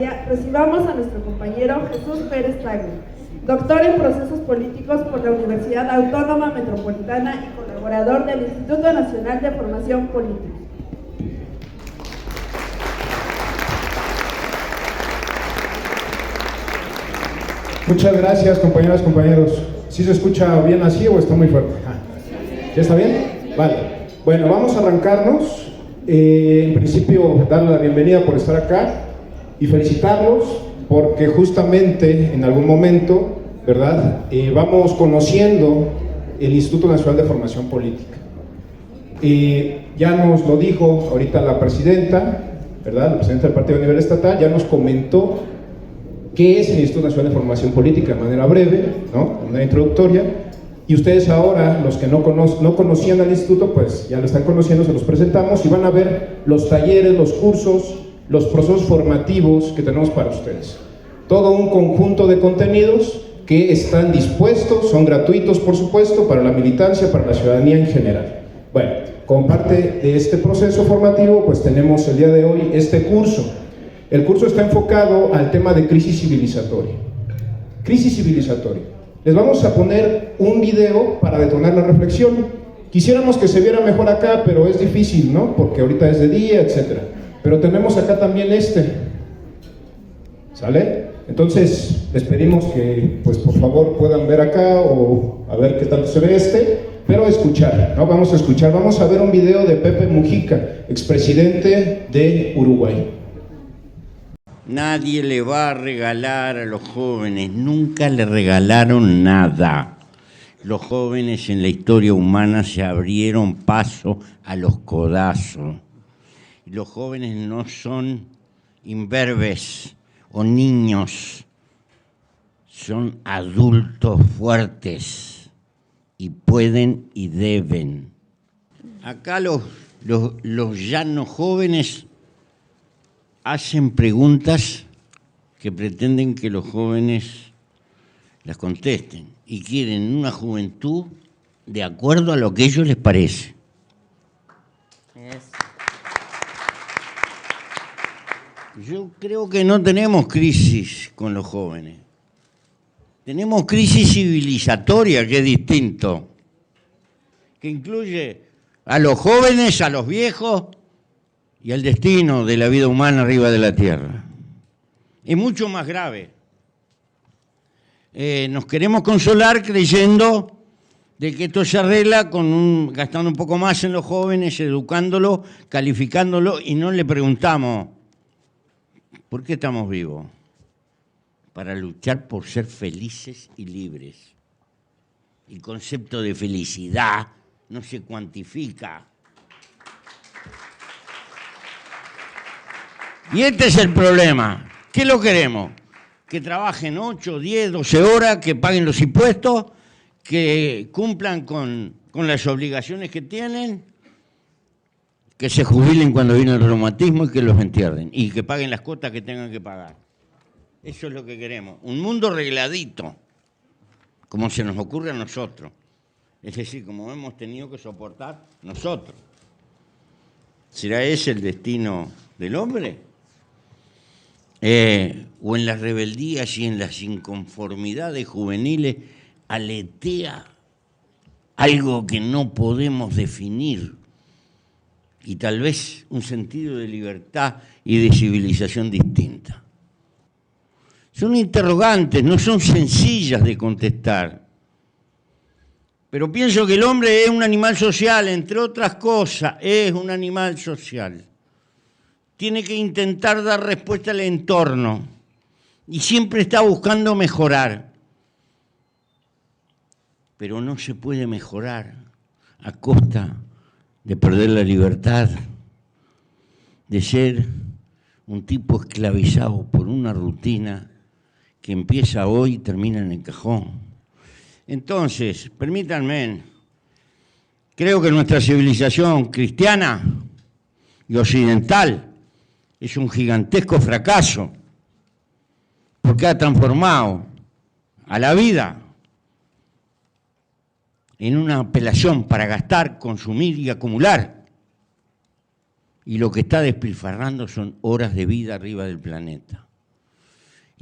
Recibamos a nuestro compañero Jesús Pérez Tagle, doctor en Procesos Políticos por la Universidad Autónoma Metropolitana y colaborador del Instituto Nacional de Formación Política. Muchas gracias, compañeras, compañeros. ¿Sí se escucha bien así o está muy fuerte? ¿Ya está bien? Vale. Bueno, vamos a arrancarnos. En principio, darle la bienvenida por estar acá y felicitarlos porque justamente en algún momento, ¿verdad? Vamos conociendo el Instituto Nacional de Formación Política. Ya nos lo dijo ahorita la presidenta, ¿verdad? La presidenta del Partido a nivel estatal ya nos comentó qué es el Instituto Nacional de Formación Política de manera breve, ¿no? Una introductoria. Y ustedes ahora, los que no conocían al instituto, pues ya lo están conociendo, se los presentamos y van a ver los talleres, los cursos, los procesos formativos que tenemos para ustedes. Todo un conjunto de contenidos que están dispuestos, son gratuitos por supuesto, para la militancia, para la ciudadanía en general. Bueno, como parte de este proceso formativo, pues tenemos el día de hoy este curso. El curso está enfocado al tema de crisis civilizatoria. Crisis civilizatoria. Les vamos a poner un video para detonar la reflexión. Quisiéramos que se viera mejor acá, pero es difícil, ¿no? Porque ahorita es de día, etcétera. Pero tenemos acá también este. ¿Sale? Entonces, les pedimos que, pues por favor, puedan ver acá o a ver qué tal se ve este, pero escuchar, ¿no? Vamos a escuchar. Vamos a ver un video de Pepe Mujica, expresidente de Uruguay. Nadie le va a regalar a los jóvenes, nunca le regalaron nada. Los jóvenes en la historia humana se abrieron paso a los codazos. Los jóvenes no son imberbes o niños, son adultos fuertes y pueden y deben. Acá los llanos jóvenes hacen preguntas que pretenden que los jóvenes las contesten y quieren una juventud de acuerdo a lo que a ellos les parece. Yo creo que no tenemos crisis con los jóvenes. Tenemos crisis civilizatoria, que es distinto, que incluye a los jóvenes, a los viejos y al destino de la vida humana arriba de la tierra. Es mucho más grave. Nos queremos consolar creyendo de que esto se arregla gastando un poco más en los jóvenes, educándolos, calificándolos, y no le preguntamos, ¿por qué estamos vivos? Para luchar por ser felices y libres. El concepto de felicidad no se cuantifica. Y este es el problema. ¿Qué lo queremos? Que trabajen 8, 10, 12 horas, que paguen los impuestos, que cumplan con las obligaciones que tienen, que se jubilen cuando viene el reumatismo y que los entierren, y que paguen las cuotas que tengan que pagar. Eso es lo que queremos. Un mundo regladito, como se nos ocurre a nosotros. Es decir, como hemos tenido que soportar nosotros. ¿Será ese el destino del hombre? O en las rebeldías y en las inconformidades juveniles aletea algo que no podemos definir, y tal vez un sentido de libertad y de civilización distinta. Son interrogantes, no son sencillas de contestar. Pero pienso que el hombre es un animal social, entre otras cosas, es un animal social. Tiene que intentar dar respuesta al entorno y siempre está buscando mejorar. Pero no se puede mejorar a costa de perder la libertad, de ser un tipo esclavizado por una rutina que empieza hoy y termina en el cajón. Entonces, permítanme, creo que nuestra civilización cristiana y occidental es un gigantesco fracaso, porque ha transformado a la vida en una apelación para gastar, consumir y acumular. Y lo que está despilfarrando son horas de vida arriba del planeta.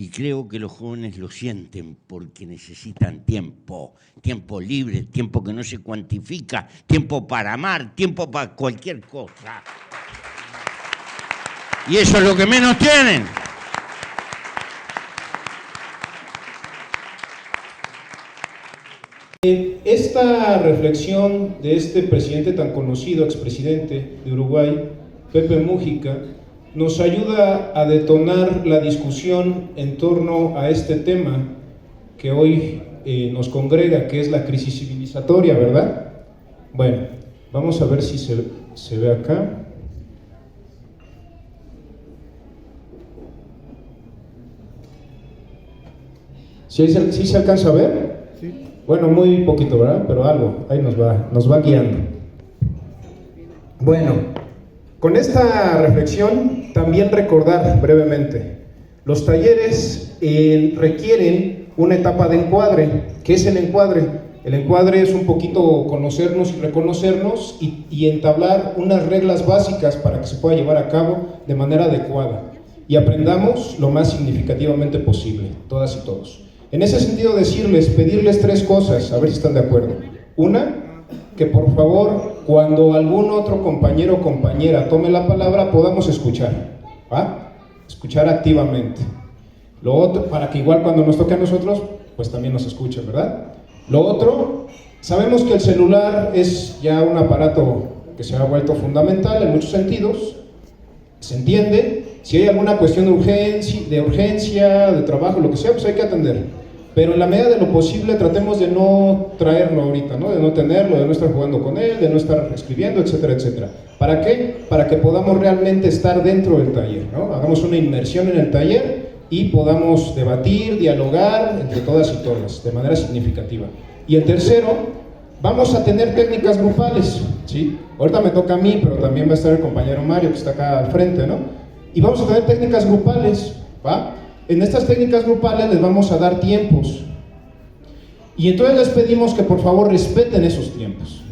Y creo que los jóvenes lo sienten porque necesitan tiempo, tiempo libre, tiempo que no se cuantifica, tiempo para amar, tiempo para cualquier cosa. Y eso es lo que menos tienen. Esta reflexión de este presidente tan conocido, expresidente de Uruguay, Pepe Mújica, nos ayuda a detonar la discusión en torno a este tema que hoy nos congrega, que es la crisis civilizatoria, ¿verdad? Bueno, vamos a ver si se ve acá. ¿Sí se alcanza a ver? Sí. Bueno, muy poquito, ¿verdad? Pero algo, ahí nos va guiando. Bueno, con esta reflexión también recordar brevemente, los talleres requieren una etapa de encuadre. ¿Qué es el encuadre? El encuadre es un poquito conocernos y reconocernos y entablar unas reglas básicas para que se pueda llevar a cabo de manera adecuada y aprendamos lo más significativamente posible, todas y todos. En ese sentido pedirles tres cosas, a ver si están de acuerdo. Una, que por favor, cuando algún otro compañero o compañera tome la palabra, podamos escuchar, ¿va? Escuchar activamente. Lo otro, para que igual cuando nos toque a nosotros, pues también nos escuchen, ¿verdad? Lo otro, sabemos que el celular es ya un aparato que se ha vuelto fundamental en muchos sentidos, se entiende. Si hay alguna cuestión de urgencia, de trabajo, lo que sea, pues hay que atender. Pero en la medida de lo posible tratemos de no traerlo ahorita, ¿no? De no tenerlo, de no estar jugando con él, de no estar escribiendo, etcétera, etcétera. ¿Para qué? Para que podamos realmente estar dentro del taller, ¿no? Hagamos una inmersión en el taller y podamos debatir, dialogar entre todas y todas, de manera significativa. Y el tercero, vamos a tener técnicas grupales, ¿sí? Ahorita me toca a mí, pero también va a estar el compañero Mario, que está acá al frente, ¿no? Y vamos a tener técnicas grupales, ¿va? En estas técnicas grupales les vamos a dar tiempos. Y entonces les pedimos que por favor respeten esos tiempos.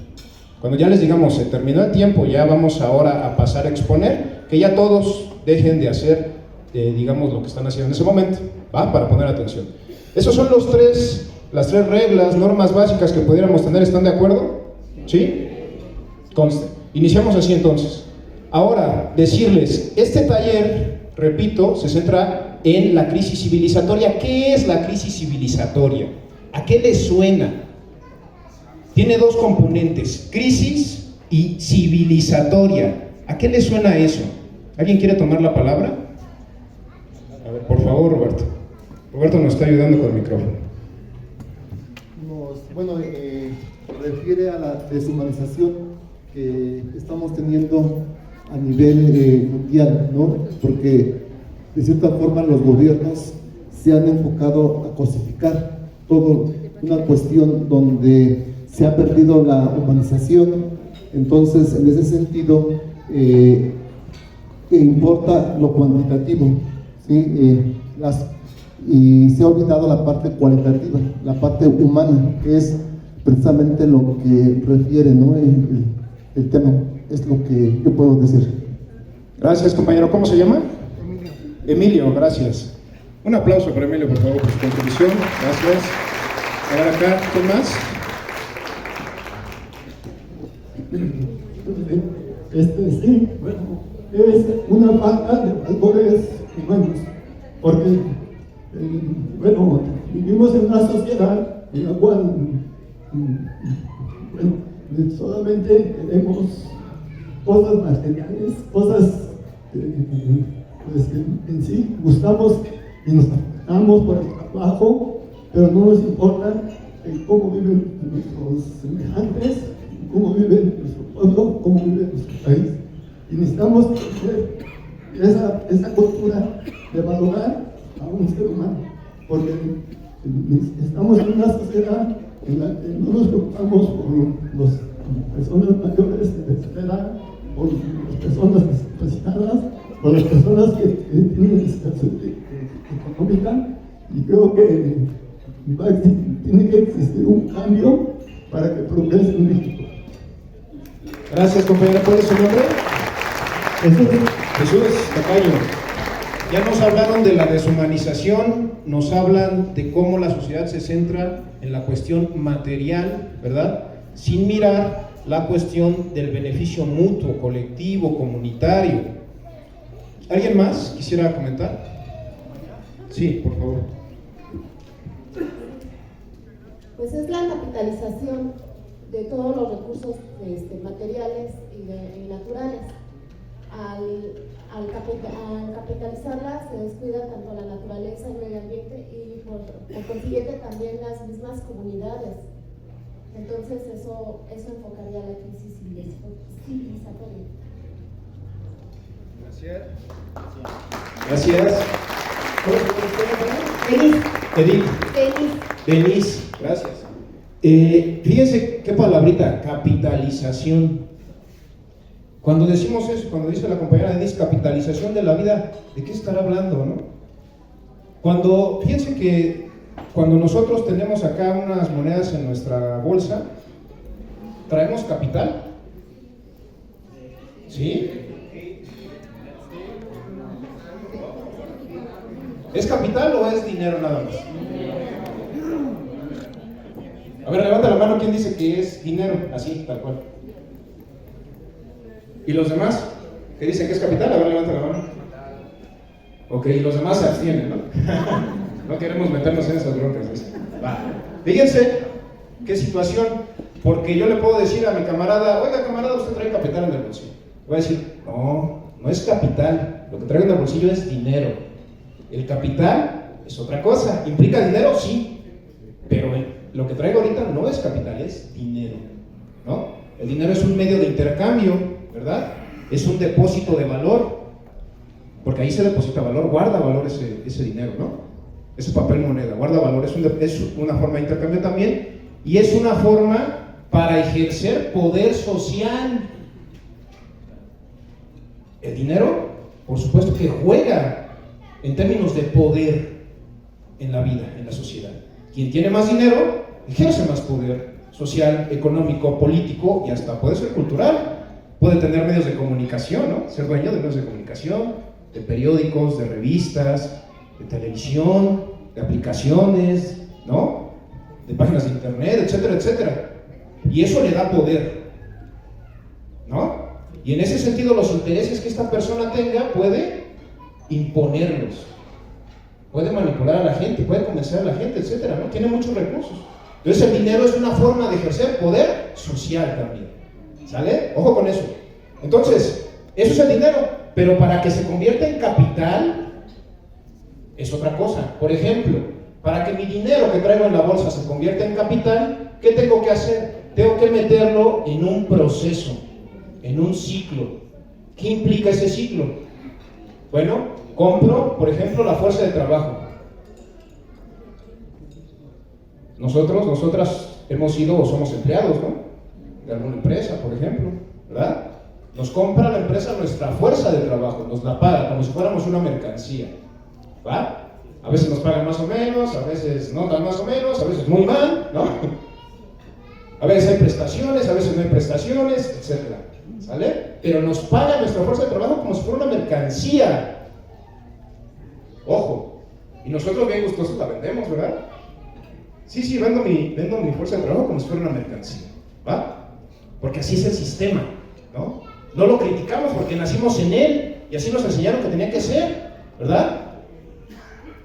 Cuando ya les digamos, se terminó el tiempo, ya vamos ahora a pasar a exponer, que ya todos dejen de hacer, digamos, lo que están haciendo en ese momento, ¿va? Para poner atención. Esos son las tres reglas, normas básicas que pudiéramos tener. ¿Están de acuerdo? ¿Sí? Conste. Iniciamos así entonces. Ahora, decirles, este taller, repito, se centra en la crisis civilizatoria. ¿Qué es la crisis civilizatoria? ¿A qué les suena? Tiene dos componentes, crisis y civilizatoria. ¿A qué les suena eso? ¿Alguien quiere tomar la palabra? A ver, por favor, Roberto. Roberto nos está ayudando con el micrófono. Refiere a la deshumanización que estamos teniendo a nivel mundial, ¿no? Porque de cierta forma los gobiernos se han enfocado a cosificar todo, una cuestión donde se ha perdido la humanización. Entonces, en ese sentido, importa lo cuantitativo, ¿sí? Y se ha olvidado la parte cualitativa, la parte humana, que es precisamente lo que refiere, ¿no? el tema. Es lo que yo puedo decir. Gracias, compañero. ¿Cómo se llama? Emilio, gracias. Un aplauso para Emilio, por favor, por su contribución. Gracias. A ver acá, ¿quién más? Sí, bueno, es una falta de valores humanos, porque, bueno, vivimos en una sociedad en la cual, bueno, solamente queremos cosas materiales, cosas pues, que en sí buscamos y nos afectamos por el trabajo, pero no nos importa cómo viven nuestros semejantes, cómo vive nuestro pueblo, cómo vive nuestro país. Y necesitamos tener esa cultura de valorar a un ser humano, porque estamos en una sociedad en la que no nos preocupamos por las personas mayores de tercera edad, por las personas discapacitadas, por las personas que tienen discapacidad económica, y creo que tiene que existir un cambio para que progrese en México. Gracias, compañera. ¿Cuál es su nombre? Jesús Tacayo. Ya nos hablaron de la deshumanización, nos hablan de cómo la sociedad se centra en la cuestión material, ¿verdad? Sin mirar la cuestión del beneficio mutuo, colectivo, comunitario. ¿Alguien más quisiera comentar? Sí, por favor. Pues es la capitalización de todos los recursos materiales y naturales. Al capitalizarlas se descuida tanto la naturaleza, el medio ambiente y por consiguiente también las mismas comunidades. Entonces eso enfocaría la crisis civilizatoria. Gracias. Denise, gracias. Fíjense qué palabrita, capitalización. Cuando decimos eso, cuando dice la compañera Denise, capitalización de la vida, ¿de qué estará hablando, no? Fíjense que cuando nosotros tenemos acá unas monedas en nuestra bolsa, ¿traemos capital? ¿Sí? ¿Es capital o es dinero nada más? A ver, levanta la mano, ¿quién dice que es dinero? Así, tal cual. ¿Y los demás? ¿Qué dicen que es capital? A ver, levanta la mano. Ok, y los demás se abstienen, ¿no? No queremos meternos en esas broncas. Va. Fíjense qué situación, porque yo le puedo decir a mi camarada, oiga camarada, usted trae capital en el bolsillo. Voy a decir, no es capital, lo que traigo en el bolsillo es dinero. El capital es otra cosa. ¿Implica dinero? Sí, pero lo que traigo ahorita no es capital, es dinero, ¿no? El dinero es un medio de intercambio, ¿verdad? Es un depósito de valor, porque ahí se deposita valor, guarda valor ese dinero, ¿no? Ese papel moneda, guarda valor, es una forma de intercambio también, y es una forma para ejercer poder social. El dinero, por supuesto que juega en términos de poder en la vida, en la sociedad. Quien tiene más dinero, ejerce más poder social, económico, político y hasta puede ser cultural. Puede tener medios de comunicación, ¿no? Ser dueño de medios de comunicación, de periódicos, de revistas, de televisión, de aplicaciones, ¿no? De páginas de internet, etcétera, etcétera. Y eso le da poder, ¿no? Y en ese sentido los intereses que esta persona tenga puede imponerlos, puede manipular a la gente, puede convencer a la gente, etcétera, ¿no? Tiene muchos recursos. Entonces el dinero es una forma de ejercer poder social también, ¿sale? Ojo con eso. Entonces, eso es el dinero, pero para que se convierta en capital es otra cosa. Por ejemplo, para que mi dinero que traigo en la bolsa se convierta en capital, ¿qué tengo que hacer? Tengo que meterlo en un proceso, en un ciclo. ¿Qué implica ese ciclo? Bueno, compro, por ejemplo, la fuerza de trabajo. Nosotras hemos sido o somos empleados, ¿no? De alguna empresa, por ejemplo, ¿verdad? Nos compra la empresa nuestra fuerza de trabajo, nos la paga como si fuéramos una mercancía, ¿va? A veces nos pagan más o menos, a veces no tan más o menos, a veces muy mal, ¿no? A veces hay prestaciones, a veces no hay prestaciones, etcétera, ¿sale? Pero nos paga nuestra fuerza de trabajo como si fuera una mercancía. Ojo, y nosotros bien gustosos la vendemos, ¿verdad? Sí, vendo mi fuerza de trabajo como si fuera una mercancía, ¿va? Porque así es el sistema, ¿no? No lo criticamos porque nacimos en él y así nos enseñaron que tenía que ser, ¿verdad?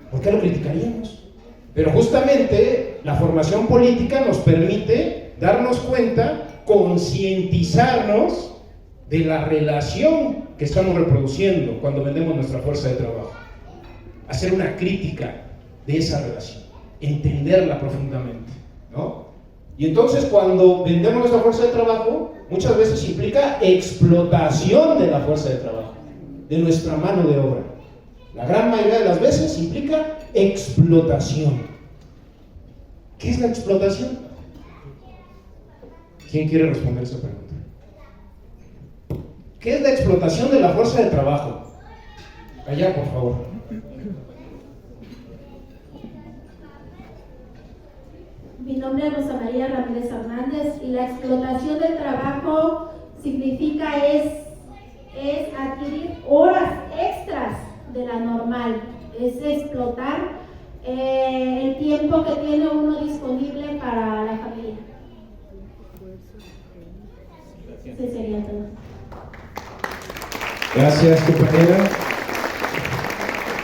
¿Por qué lo criticaríamos? Pero justamente la formación política nos permite darnos cuenta, concientizarnos de la relación que estamos reproduciendo cuando vendemos nuestra fuerza de trabajo. Hacer una crítica de esa relación, entenderla profundamente, ¿no? Y entonces cuando vendemos nuestra fuerza de trabajo, muchas veces implica explotación de la fuerza de trabajo, de nuestra mano de obra. La gran mayoría de las veces implica explotación. ¿Qué es la explotación? ¿Quién quiere responder esa pregunta? ¿Qué es la explotación de la fuerza de trabajo? Allá, por favor. Mi nombre es Rosa María Ramírez Hernández y la explotación del trabajo significa es adquirir horas extras de la normal, es explotar el tiempo que tiene uno disponible para la familia. Ese sería todo. Gracias, compañera.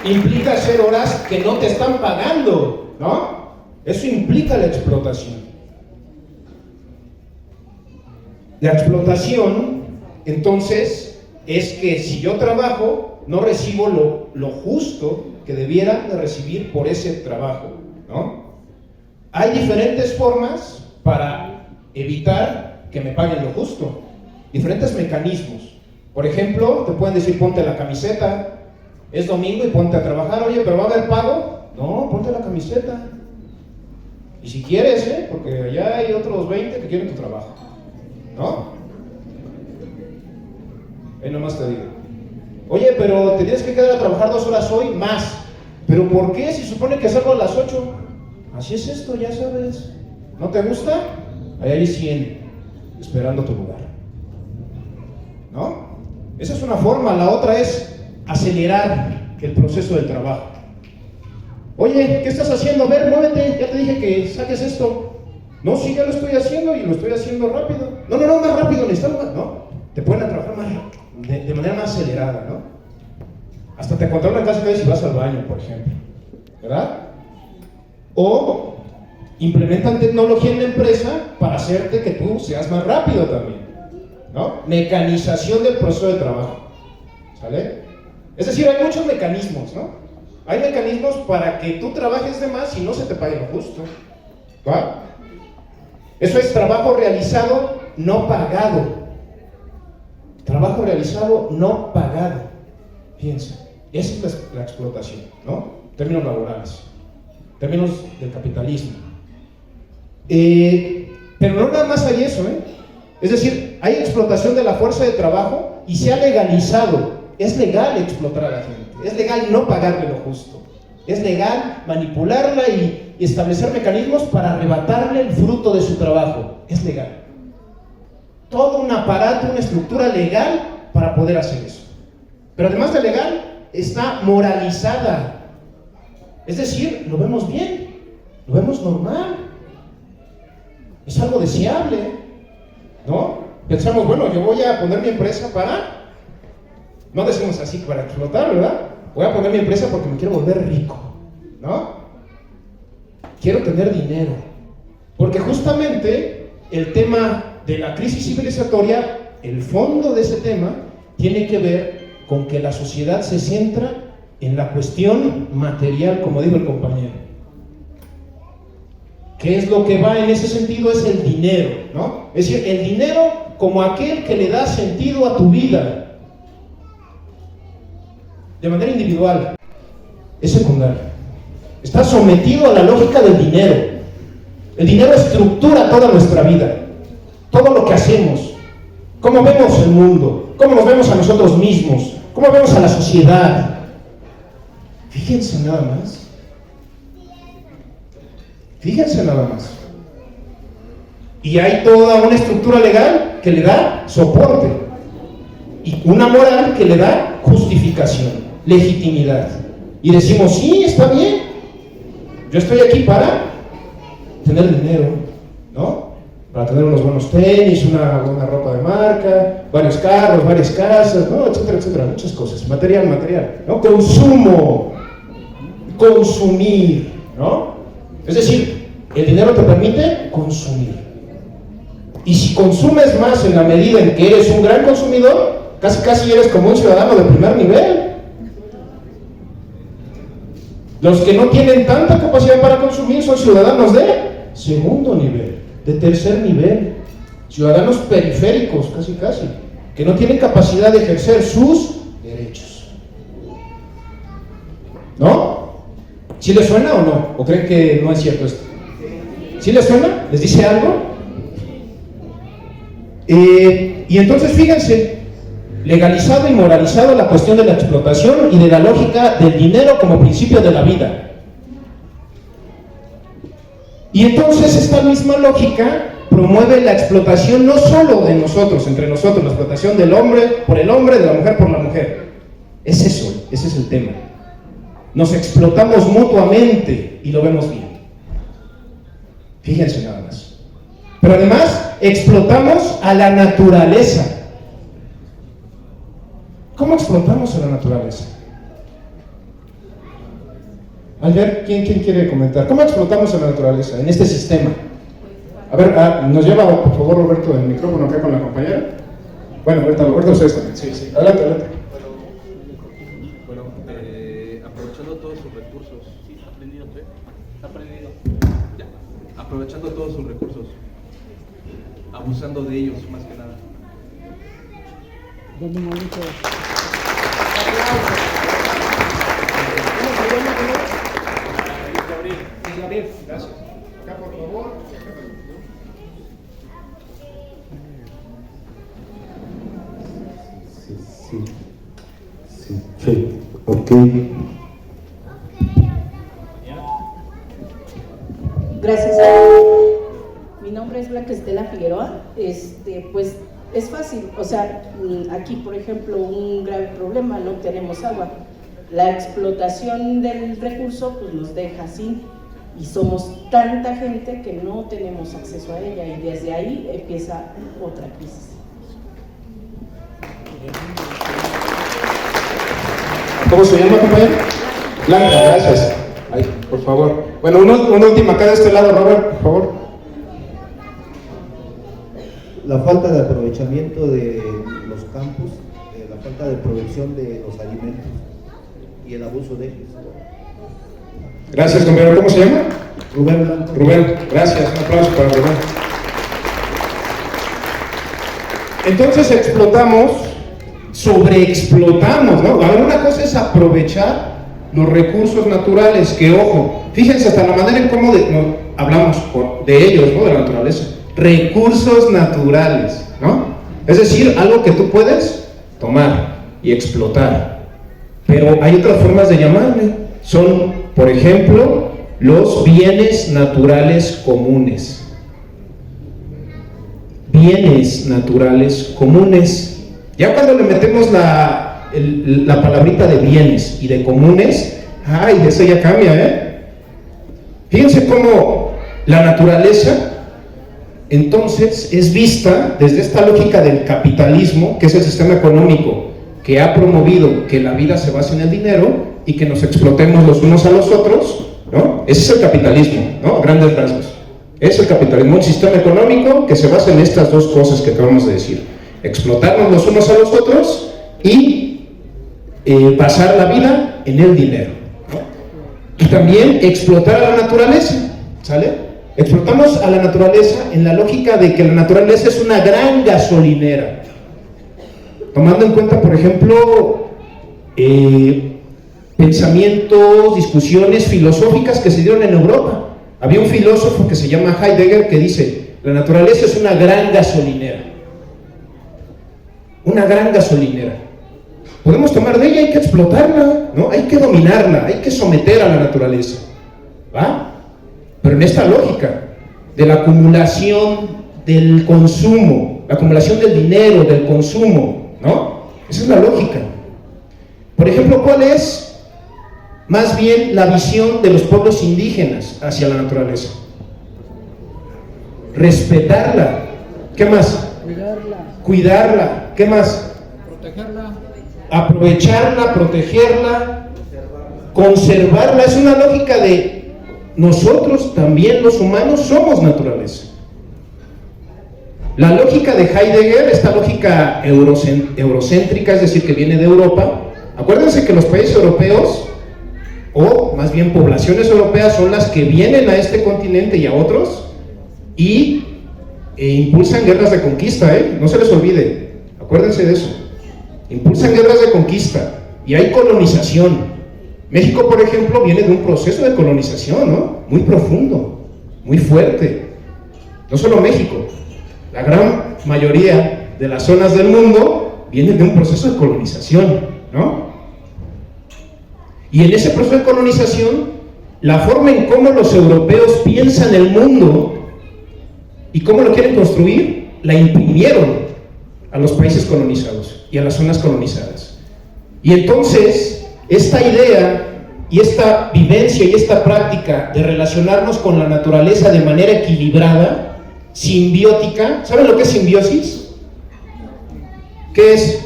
Implica hacer horas que no te están pagando, ¿no? Eso implica la explotación. La explotación, entonces, es que si yo trabajo, no recibo lo justo que debiera de recibir por ese trabajo, ¿no? Hay diferentes formas para evitar que me paguen lo justo, diferentes mecanismos. Por ejemplo, te pueden decir, ponte la camiseta, es domingo y ponte a trabajar. Oye, ¿pero va a haber pago? No, ponte la camiseta. Y si quieres, porque allá hay otros 20 que quieren tu trabajo, ¿no? Ahí nomás te digo. Oye, pero te tienes que quedar a trabajar 2 horas hoy, más. ¿Pero por qué? Si supone que salgo a las 8. Así es esto, ya sabes. ¿No te gusta? Ahí hay 100 esperando tu lugar, ¿no? Esa es una forma. La otra es acelerar el proceso del trabajo. Oye, ¿qué estás haciendo? A ver, muévete, ya te dije que saques esto. No, sí, ya lo estoy haciendo y lo estoy haciendo rápido. No, más rápido, necesitamos más. No, te pueden a trabajar más de manera más acelerada, ¿no? Hasta te controlan casi cada vez si vas al baño, por ejemplo, ¿verdad? O implementan tecnología en la empresa para hacerte que tú seas más rápido también, ¿no? Mecanización del proceso de trabajo, ¿sale? Es decir, hay muchos mecanismos, ¿no? Hay mecanismos para que tú trabajes de más y no se te pague lo justo, ¿va? Eso es trabajo realizado no pagado. Trabajo realizado no pagado. Fíjense, esa es la explotación, ¿no? Términos laborales, términos del capitalismo. Pero no nada más hay eso, Es decir, hay explotación de la fuerza de trabajo y se ha legalizado. Es legal explotar a la gente, es legal no pagarle lo justo, es legal manipularla y establecer mecanismos para arrebatarle el fruto de su trabajo, es legal. Todo un aparato, una estructura legal para poder hacer eso. Pero además de legal, está moralizada. Es decir, lo vemos bien, lo vemos normal, es algo deseable, ¿no? Pensamos, bueno, yo voy a poner mi empresa para... No decimos así para explotar, ¿verdad? Voy a poner mi empresa porque me quiero volver rico, ¿no? Quiero tener dinero. Porque justamente el tema de la crisis civilizatoria, el fondo de ese tema, tiene que ver con que la sociedad se centra en la cuestión material, como dijo el compañero. ¿Qué es lo que va en ese sentido? Es el dinero, ¿no? Es decir, el dinero como aquel que le da sentido a tu vida. De manera individual, es secundario. Está sometido a la lógica del dinero. El dinero estructura toda nuestra vida, todo lo que hacemos, cómo vemos el mundo, cómo nos vemos a nosotros mismos, cómo vemos a la sociedad. Fíjense nada más. Fíjense nada más. Y hay toda una estructura legal que le da soporte y una moral que le da justificación, legitimidad. Y decimos, sí, está bien, yo estoy aquí para tener dinero, ¿no? Para tener unos buenos tenis, una buena ropa de marca, varios carros, varias casas, ¿no? Etcétera, etcétera, muchas cosas. Material, ¿no? Consumo, consumir, ¿no? Es decir, el dinero te permite consumir. Y si consumes más en la medida en que eres un gran consumidor, casi eres como un ciudadano de primer nivel. Los que no tienen tanta capacidad para consumir son ciudadanos de segundo nivel, de tercer nivel, ciudadanos periféricos, casi, que no tienen capacidad de ejercer sus derechos. ¿No? ¿Sí les suena o no? ¿O creen que no es cierto esto? ¿Sí les suena? ¿Les dice algo? Y entonces fíjense, legalizado y moralizado la cuestión de la explotación y de la lógica del dinero como principio de la vida. Y entonces esta misma lógica promueve la explotación no solo de nosotros, entre nosotros, la explotación del hombre por el hombre, de la mujer por la mujer. Es eso. ese es el tema. Nos explotamos mutuamente y lo vemos bien. Fíjense nada más. Pero además, explotamos a la naturaleza. ¿Cómo explotamos a la naturaleza? A ver, ¿quién quiere comentar? ¿Cómo explotamos a la naturaleza en este sistema? A ver, nos lleva, por favor, Roberto, el micrófono acá con la compañera. Bueno, ahorita ustedes también. Sí. Adelante. Bueno, aprovechando todos sus recursos. Sí, está prendido, ¿sí? Está prendido. Ya. Aprovechando todos sus recursos. Abusando de ellos, más que nada. Gabriel, gracias. Acá, por favor. Sí, ok. Gracias. Mi nombre es Blanca Estela Figueroa. Pues es fácil, o sea, aquí por ejemplo un grave problema, no tenemos agua. La explotación del recurso pues nos deja así y somos tanta gente que no tenemos acceso a ella y desde ahí empieza otra crisis. ¿Cómo se llama, compañero? Blanca, gracias. Ay, por favor. Bueno, una última acá de este lado, Robert, por favor. La falta de aprovechamiento de los campos, la falta de producción de los alimentos y el abuso de ellos. Gracias, compañero. ¿Cómo se llama? Rubén Blanco. Rubén, gracias. Un aplauso para Rubén. Entonces explotamos, sobreexplotamos, ¿no? A ver, una cosa es aprovechar los recursos naturales, que ojo, fíjense hasta la manera en cómo hablamos de ellos, ¿no? De la naturaleza. Recursos naturales, ¿no? Es decir, algo que tú puedes tomar y explotar. Pero hay otras formas de llamarle. Son, por ejemplo, los bienes naturales comunes. Bienes naturales comunes. Ya cuando le metemos la palabrita de bienes y de comunes, ¡ay! Eso ya cambia, ¿eh? Fíjense cómo la naturaleza entonces es vista desde esta lógica del capitalismo, que es el sistema económico que ha promovido que la vida se base en el dinero y que nos explotemos los unos a los otros, ¿no? Ese es el capitalismo, ¿no? A grandes rasgos. Es el capitalismo, un sistema económico que se basa en estas dos cosas que acabamos de decir: explotarnos los unos a los otros y pasar la vida en el dinero, ¿no? Y también explotar a la naturaleza, ¿sale? Explotamos a la naturaleza en la lógica de que la naturaleza es una gran gasolinera, tomando en cuenta, por ejemplo, pensamientos, discusiones filosóficas que se dieron en Europa. Había un filósofo que se llama Heidegger que dice: la naturaleza es una gran gasolinera. Una gran gasolinera. Podemos tomar de ella, hay que explotarla, ¿no? Hay que dominarla, hay que someter a la naturaleza, ¿va? Pero en esta lógica de la acumulación del consumo, la acumulación del dinero, del consumo, ¿no? Esa es la lógica. Por ejemplo, ¿cuál es más bien la visión de los pueblos indígenas hacia la naturaleza? Respetarla. ¿Qué más? Cuidarla. ¿Qué más? Protegerla. Aprovecharla, protegerla, conservarla. Es una lógica de nosotros también, los humanos, somos naturaleza. La lógica de Heidegger, esta lógica eurocéntrica, es decir, que viene de Europa. Acuérdense que los países europeos, o más bien poblaciones europeas, son las que vienen a este continente y a otros y impulsan guerras de conquista, no se les olvide, acuérdense de eso. Impulsan guerras de conquista y hay colonización. México, por ejemplo, viene de un proceso de colonización, ¿no? Muy profundo, muy fuerte. No solo México, la gran mayoría de las zonas del mundo vienen de un proceso de colonización, ¿no? Y en ese proceso de colonización, la forma en cómo los europeos piensan el mundo y cómo lo quieren construir, la imprimieron a los países colonizados y a las zonas colonizadas. Y entonces esta idea y esta vivencia y esta práctica de relacionarnos con la naturaleza de manera equilibrada, simbiótica. ¿Saben lo que es simbiosis? ¿Qué es?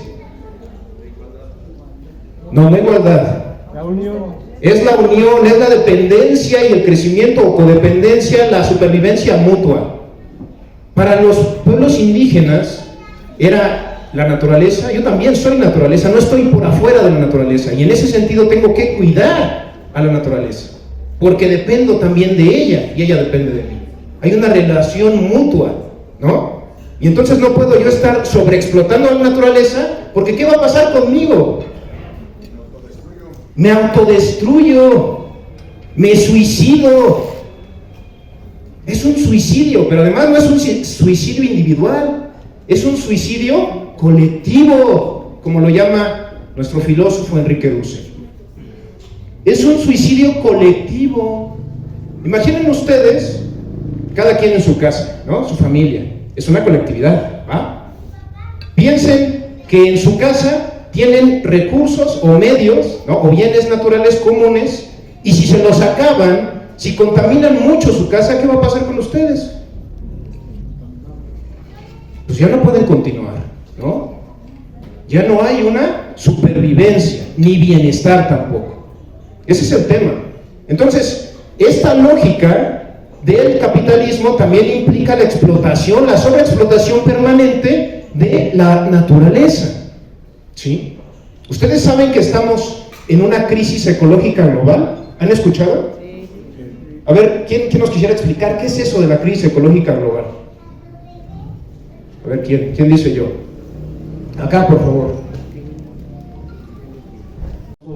No, la igualdad. La unión. Es la unión, es la dependencia y el crecimiento o codependencia, la supervivencia mutua. Para los pueblos indígenas era la naturaleza. Yo también soy naturaleza, no estoy por afuera de la naturaleza, y en ese sentido tengo que cuidar a la naturaleza, porque dependo también de ella y ella depende de mí. Hay una relación mutua, ¿no? Y entonces no puedo yo estar sobreexplotando a la naturaleza, porque ¿qué va a pasar conmigo? Me autodestruyo, me suicido. Es un suicidio, pero además no es un suicidio individual, es un suicidio colectivo, como lo llama nuestro filósofo Enrique Dussel. Es un suicidio colectivo. Imaginen ustedes, cada quien en su casa, ¿no? Su familia, es una colectividad, ¿va? Piensen que en su casa tienen recursos o medios, ¿no? O bienes naturales comunes, y si se los acaban, si contaminan mucho su casa, ¿qué va a pasar con ustedes? Pues ya no pueden continuar, ¿no? Ya no hay una supervivencia, ni bienestar tampoco. Ese es el tema. Entonces, esta lógica del capitalismo también implica la explotación, la sobreexplotación permanente de la naturaleza. ¿Sí? ¿Ustedes saben que estamos en una crisis ecológica global? ¿Han escuchado? Sí. A ver, ¿quién nos quisiera explicar qué es eso de la crisis ecológica global? A ver, ¿quién dice yo? Acá, por favor.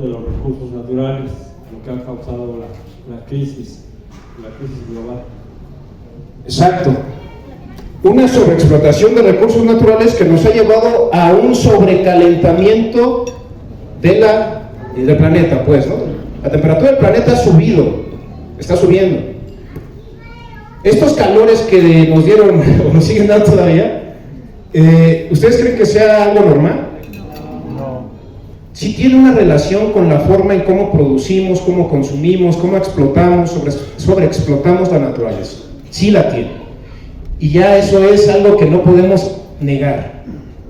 De los recursos naturales, lo que ha causado la crisis global. Exacto. Una sobreexplotación de recursos naturales que nos ha llevado a un sobrecalentamiento del planeta, pues, ¿no? La temperatura del planeta ha subido, está subiendo. Estos calores que nos dieron, o nos siguen dando todavía, ¿ustedes creen que sea algo normal? No. Sí tiene una relación con la forma en cómo producimos, cómo consumimos, cómo explotamos, sobreexplotamos la naturaleza. Sí la tiene. Y ya eso es algo que no podemos negar.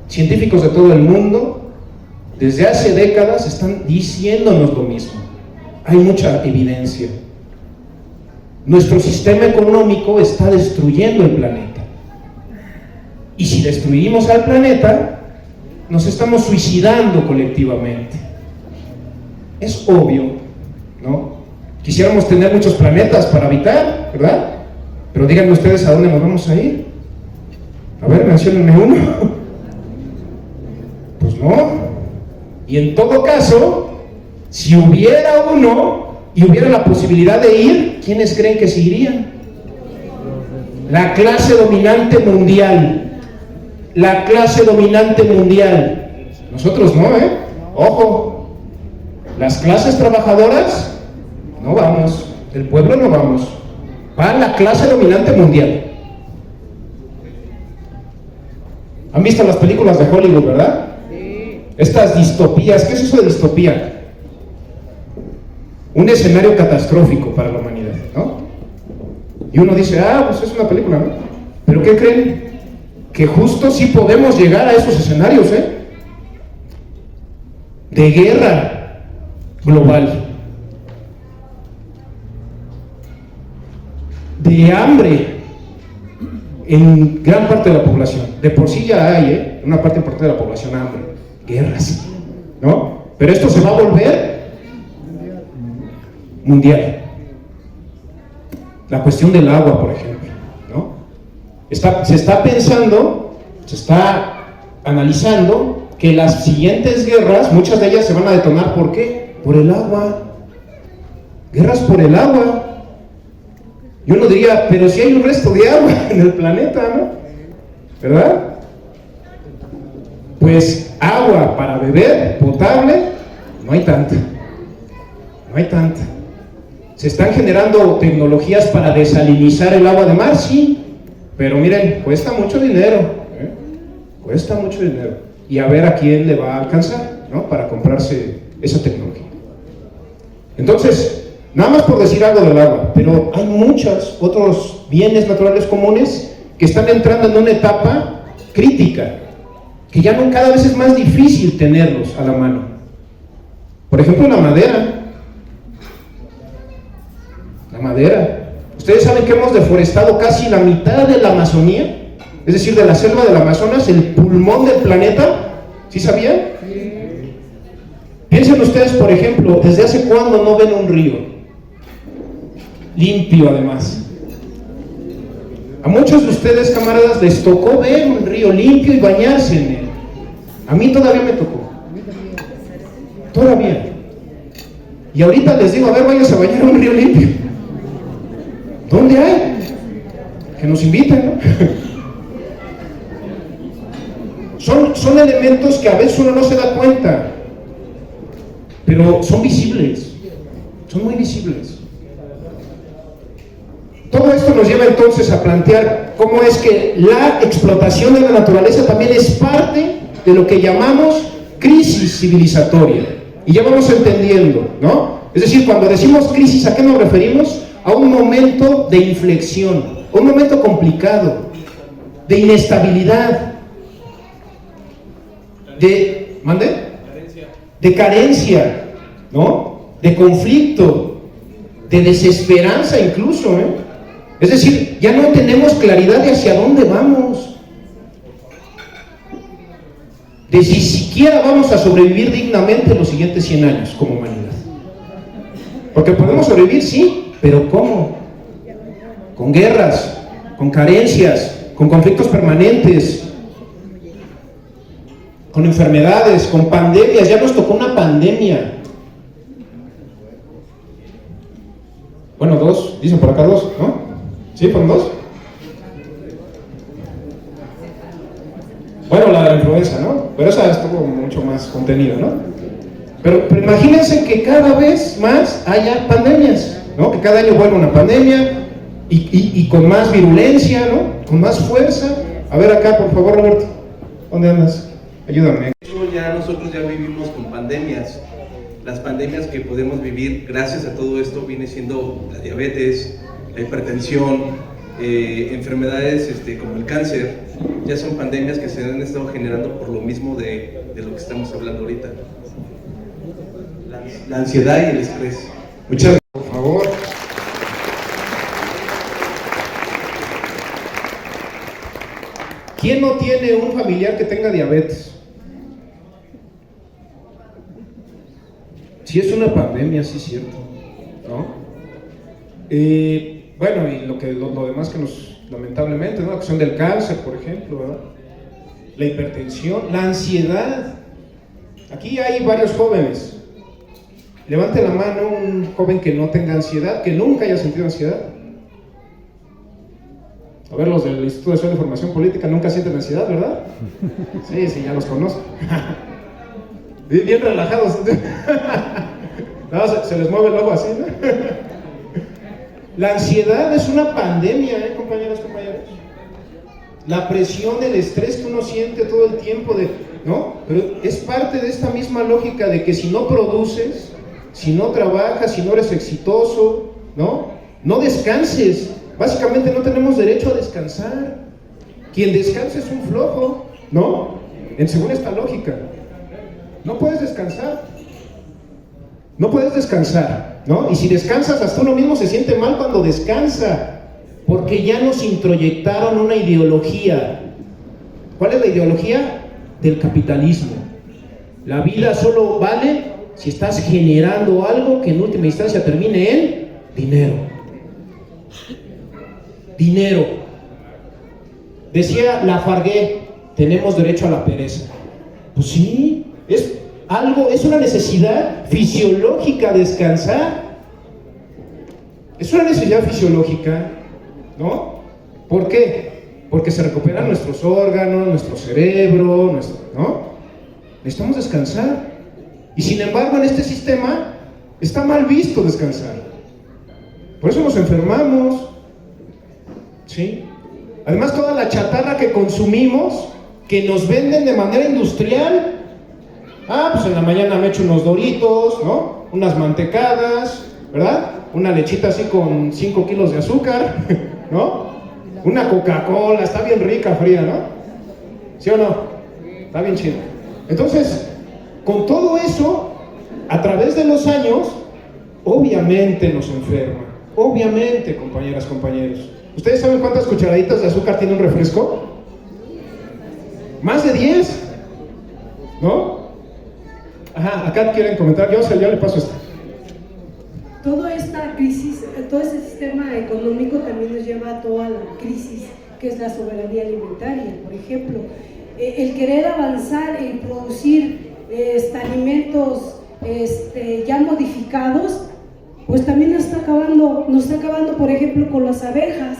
Científicos de todo el mundo, desde hace décadas, están diciéndonos lo mismo. Hay mucha evidencia. Nuestro sistema económico está destruyendo el planeta. Y si destruimos al planeta, nos estamos suicidando colectivamente. Es obvio, ¿no? Quisiéramos tener muchos planetas para habitar, ¿verdad? Pero díganme ustedes a dónde nos vamos a ir. A ver, menciónenme uno. Pues no. Y en todo caso, si hubiera uno y hubiera la posibilidad de ir, ¿quiénes creen que se irían? La clase dominante mundial. La clase dominante mundial. Nosotros no, ¿eh? Ojo. Las clases trabajadoras, no vamos. El pueblo no vamos. Va la clase dominante mundial. ¿Han visto las películas de Hollywood, verdad? Sí. Estas distopías, ¿qué es eso de distopía? Un escenario catastrófico para la humanidad, ¿no? Y uno dice, pues es una película, ¿no? ¿Pero qué creen? Que justo sí podemos llegar a esos escenarios, ¿eh? De guerra global. De hambre en gran parte de la población. De por sí ya hay, una parte importante de la población hambre, guerras, ¿no? Pero esto se va a volver mundial. La cuestión del agua, por ejemplo, ¿no? Se está pensando, se está analizando que las siguientes guerras, muchas de ellas se van a detonar, ¿por qué? Por el agua. Guerras por el agua. Y uno diría, pero si hay un resto de agua en el planeta, ¿no? ¿Verdad? Pues agua para beber, potable, no hay tanta. No hay tanta. ¿Se están generando tecnologías para desalinizar el agua de mar? Sí. Pero miren, cuesta mucho dinero, ¿eh? Cuesta mucho dinero. Y a ver a quién le va a alcanzar, ¿no? Para comprarse esa tecnología. Entonces, nada más por decir algo del agua, pero hay muchos otros bienes naturales comunes que están entrando en una etapa crítica, que ya no, cada vez es más difícil tenerlos a la mano. Por ejemplo, la madera. La madera. Ustedes saben que hemos deforestado casi la mitad de la Amazonía, es decir, de la selva del Amazonas, el pulmón del planeta. ¿Sí sabían? Sí. Piensen ustedes, por ejemplo, ¿desde hace cuándo no ven un río? Limpio, además. A muchos de ustedes, camaradas, les tocó ver un río limpio y bañarse en él. A mí todavía me tocó. Todavía. Y ahorita les digo, a ver, váyanse a bañar a un río limpio. ¿Dónde hay? Que nos inviten, ¿no? Son elementos que a veces uno no se da cuenta, pero son visibles, son muy visibles. Todo esto nos lleva entonces a plantear cómo es que la explotación de la naturaleza también es parte de lo que llamamos crisis civilizatoria. Y ya vamos entendiendo, ¿no? Es decir, cuando decimos crisis, ¿a qué nos referimos? A un momento de inflexión, un momento complicado, de inestabilidad, de carencia, ¿no? De conflicto, de desesperanza incluso, ¿eh? Es decir, ya no tenemos claridad de hacia dónde vamos, de si siquiera vamos a sobrevivir dignamente los siguientes 100 años como humanidad. Porque podemos sobrevivir, sí, pero ¿cómo? Con guerras, con carencias, con conflictos permanentes, con enfermedades, con pandemias. Ya nos tocó una pandemia. Bueno, 2, dicen por acá 2, ¿no? ¿Sí, fueron 2? Bueno, la de la influenza, ¿no? Pero esa estuvo mucho más contenida, ¿no? Pero imagínense que cada vez más haya pandemias, ¿no? Que cada año vuelva una pandemia y con más virulencia, ¿no? Con más fuerza. A ver acá, por favor, Roberto. ¿Dónde andas? Ayúdame. Nosotros ya vivimos con pandemias. Las pandemias que podemos vivir gracias a todo esto viene siendo la diabetes, la hipertensión, enfermedades como el cáncer. Ya son pandemias que se han estado generando por lo mismo de lo que estamos hablando ahorita. La ansiedad y el estrés. Muchas gracias, por favor. ¿Quién no tiene un familiar que tenga diabetes? Sí, es una pandemia, sí es cierto, ¿no? Bueno, y lo demás que nos, lamentablemente, ¿no? La cuestión del cáncer, por ejemplo, ¿verdad? La hipertensión, la ansiedad. Aquí hay varios jóvenes. Levante la mano un joven que no tenga ansiedad, que nunca haya sentido ansiedad. A ver, los del Instituto Nacional de Formación Política nunca sienten ansiedad, ¿verdad? Sí, ya los conozco. Bien relajados. No, se les mueve el ojo así, ¿no? La ansiedad es una pandemia, compañeros, compañeros. La presión, el estrés que uno siente todo el tiempo, ¿no? Pero es parte de esta misma lógica de que si no produces, si no trabajas, si no eres exitoso, ¿no? No descanses. Básicamente no tenemos derecho a descansar. Quien descansa es un flojo, ¿no? Según esta lógica. No puedes descansar. No puedes descansar, ¿no? Y si descansas, hasta uno mismo se siente mal cuando descansa, porque ya nos introyectaron una ideología. ¿Cuál es la ideología? Del capitalismo. La vida solo vale si estás generando algo que en última instancia termine en dinero. Dinero. Decía Lafargue, tenemos derecho a la pereza. Pues sí, es una necesidad fisiológica descansar. Es una necesidad fisiológica, ¿no? ¿Por qué? Porque se recuperan nuestros órganos, nuestro cerebro, ¿no? Necesitamos descansar. Y sin embargo, en este sistema está mal visto descansar. Por eso nos enfermamos, ¿sí? Además, toda la chatarra que consumimos, que nos venden de manera industrial. Pues en la mañana me echo unos Doritos, ¿no? unas mantecadas, ¿verdad? Una lechita así con 5 kilos de azúcar, ¿no? Una Coca-Cola, está bien rica, fría, ¿no? ¿Sí o no? Está bien chido. Entonces, con todo eso, a través de los años, obviamente nos enferma. Obviamente, compañeras, compañeros. ¿Ustedes saben cuántas cucharaditas de azúcar tiene un refresco? Más de 10, ¿no? Ajá, acá quieren comentar, yo le paso esto. Toda esta crisis, todo este sistema económico también nos lleva a toda la crisis que es la soberanía alimentaria. Por ejemplo, el querer avanzar en producir alimentos ya modificados, pues también nos está acabando, por ejemplo, con las abejas,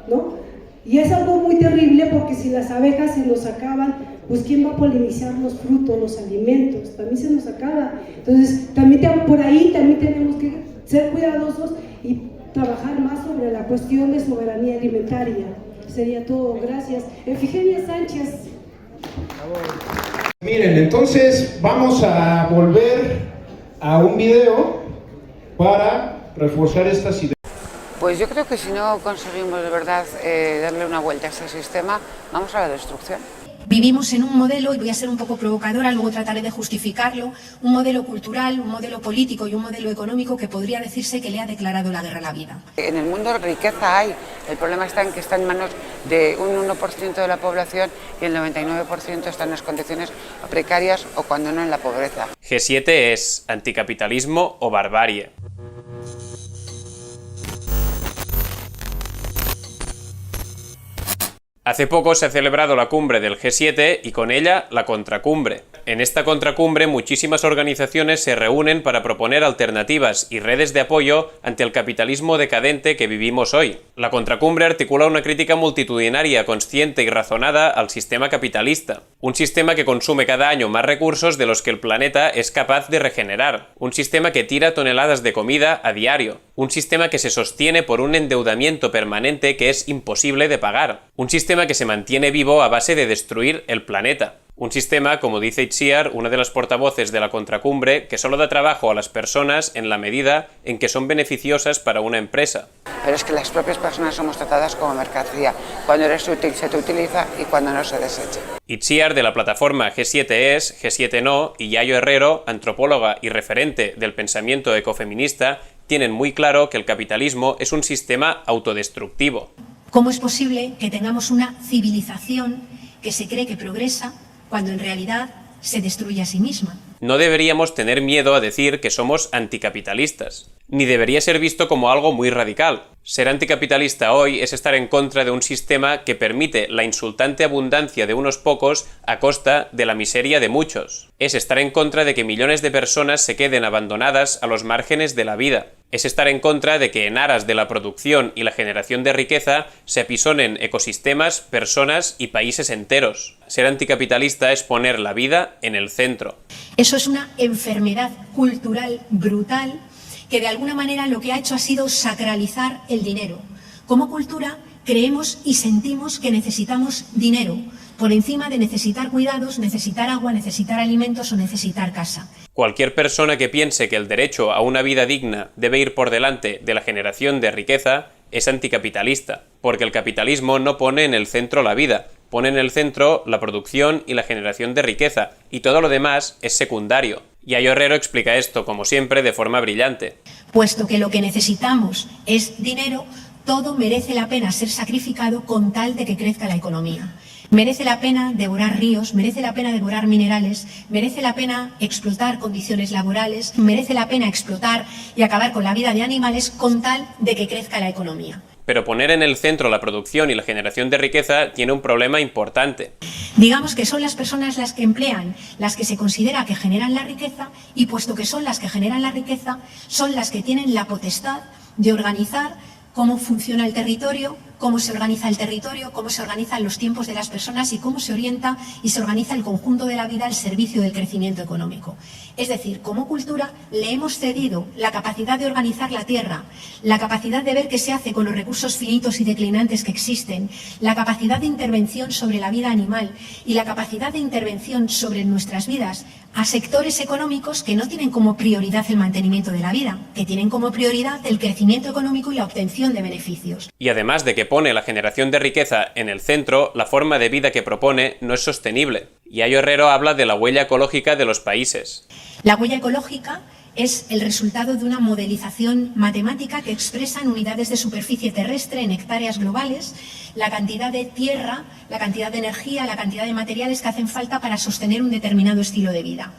¿no? Y es algo muy terrible porque si las abejas se nos acaban, pues ¿quién va a polinizar los frutos, los alimentos? También se nos acaba. Entonces, también por ahí también tenemos que ser cuidadosos y trabajar más sobre la cuestión de soberanía alimentaria. Sería todo. Gracias. Efigenia Sánchez. Miren, entonces vamos a volver a un video para reforzar estas ideas. Pues yo creo que si no conseguimos de verdad darle una vuelta a este sistema, vamos a la destrucción. Vivimos en un modelo, y voy a ser un poco provocadora, luego trataré de justificarlo, un modelo cultural, un modelo político y un modelo económico que podría decirse que le ha declarado la guerra a la vida. En el mundo riqueza hay, el problema está en que está en manos de un 1% de la población y el 99% está en las condiciones precarias o cuando no en la pobreza. G7 es anticapitalismo o barbarie. Hace poco se ha celebrado la cumbre del G7 y con ella la contracumbre. En esta contracumbre muchísimas organizaciones se reúnen para proponer alternativas y redes de apoyo ante el capitalismo decadente que vivimos hoy. La contracumbre articula una crítica multitudinaria, consciente y razonada al sistema capitalista. Un sistema que consume cada año más recursos de los que el planeta es capaz de regenerar. Un sistema que tira toneladas de comida a diario. Un sistema que se sostiene por un endeudamiento permanente que es imposible de pagar. Un sistema que se mantiene vivo a base de destruir el planeta. Un sistema, como dice Itziar, una de las portavoces de la contracumbre, que solo da trabajo a las personas en la medida en que son beneficiosas para una empresa. Pero es que las propias personas somos tratadas como mercancía. Cuando eres útil se te utiliza y cuando no se desecha. Itziar, de la plataforma G7 es, G7 no, y Yayo Herrero, antropóloga y referente del pensamiento ecofeminista, tienen muy claro que el capitalismo es un sistema autodestructivo. ¿Cómo es posible que tengamos una civilización que se cree que progresa cuando en realidad se destruye a sí misma? No deberíamos tener miedo a decir que somos anticapitalistas, ni debería ser visto como algo muy radical. Ser anticapitalista hoy es estar en contra de un sistema que permite la insultante abundancia de unos pocos a costa de la miseria de muchos. Es estar en contra de que millones de personas se queden abandonadas a los márgenes de la vida. Es estar en contra de que en aras de la producción y la generación de riqueza se apisonen ecosistemas, personas y países enteros. Ser anticapitalista es poner la vida en el centro. Eso es una enfermedad cultural brutal que de alguna manera lo que ha hecho ha sido sacralizar el dinero. Como cultura creemos y sentimos que necesitamos dinero, por encima de necesitar cuidados, necesitar agua, necesitar alimentos o necesitar casa. Cualquier persona que piense que el derecho a una vida digna debe ir por delante de la generación de riqueza es anticapitalista, porque el capitalismo no pone en el centro la vida, pone en el centro la producción y la generación de riqueza, y todo lo demás es secundario. Yayo Herrero explica esto, como siempre, de forma brillante. Puesto que lo que necesitamos es dinero, todo merece la pena ser sacrificado con tal de que crezca la economía. Merece la pena devorar ríos, merece la pena devorar minerales, merece la pena explotar condiciones laborales, merece la pena explotar y acabar con la vida de animales con tal de que crezca la economía. Pero poner en el centro la producción y la generación de riqueza tiene un problema importante. Digamos que son las personas las que emplean, las que se considera que generan la riqueza, y puesto que son las que generan la riqueza, son las que tienen la potestad de organizar cómo funciona el territorio, cómo se organiza el territorio, cómo se organizan los tiempos de las personas y cómo se orienta y se organiza el conjunto de la vida al servicio del crecimiento económico. Es decir, como cultura le hemos cedido la capacidad de organizar la tierra, la capacidad de ver qué se hace con los recursos finitos y declinantes que existen, la capacidad de intervención sobre la vida animal y la capacidad de intervención sobre nuestras vidas a sectores económicos que no tienen como prioridad el mantenimiento de la vida, que tienen como prioridad el crecimiento económico y la obtención de beneficios. Y además de que pone la generación de riqueza en el centro, la forma de vida que propone no es sostenible. Yayo Herrero habla de la huella ecológica de los países. La huella ecológica es el resultado de una modelización matemática que expresa en unidades de superficie terrestre, en hectáreas globales, la cantidad de tierra, la cantidad de energía, la cantidad de materiales que hacen falta para sostener un determinado estilo de vida.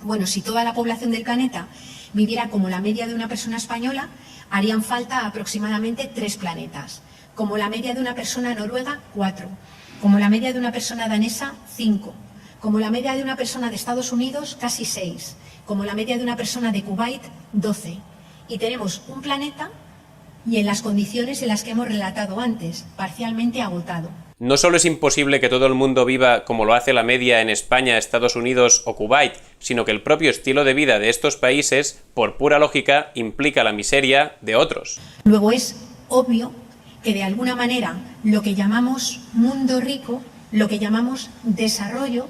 Bueno, si toda la población del planeta viviera como la media de una persona española, harían falta aproximadamente 3 planetas. Como la media de una persona noruega, 4. Como la media de una persona danesa, 5. Como la media de una persona de Estados Unidos, casi 6. Como la media de una persona de Kuwait, 12. Y tenemos un planeta y en las condiciones en las que hemos relatado antes, parcialmente agotado. No solo es imposible que todo el mundo viva como lo hace la media en España, Estados Unidos o Kuwait, sino que el propio estilo de vida de estos países, por pura lógica, implica la miseria de otros. Luego es obvio que de alguna manera lo que llamamos mundo rico, lo que llamamos desarrollo,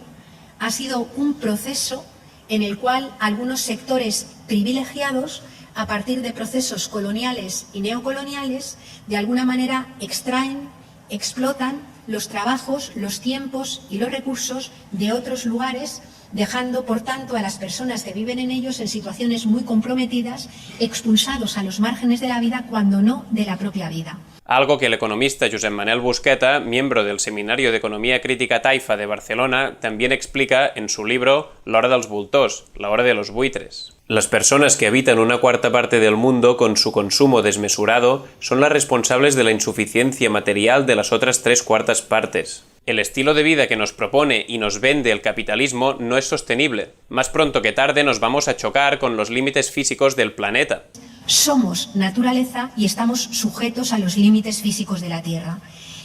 ha sido un proceso en el cual algunos sectores privilegiados, a partir de procesos coloniales y neocoloniales, de alguna manera extraen, explotan los trabajos, los tiempos y los recursos de otros lugares, dejando por tanto a las personas que viven en ellos en situaciones muy comprometidas, expulsados a los márgenes de la vida, cuando no de la propia vida. Algo que el economista Josep Manel Busqueta, miembro del Seminario de Economía Crítica Taifa de Barcelona, también explica en su libro L'hora dels voltors, la hora de los buitres. Las personas que habitan una cuarta parte del mundo con su consumo desmesurado son las responsables de la insuficiencia material de las otras 3/4 partes. El estilo de vida que nos propone y nos vende el capitalismo no es sostenible. Más pronto que tarde nos vamos a chocar con los límites físicos del planeta. Somos naturaleza y estamos sujetos a los límites físicos de la Tierra.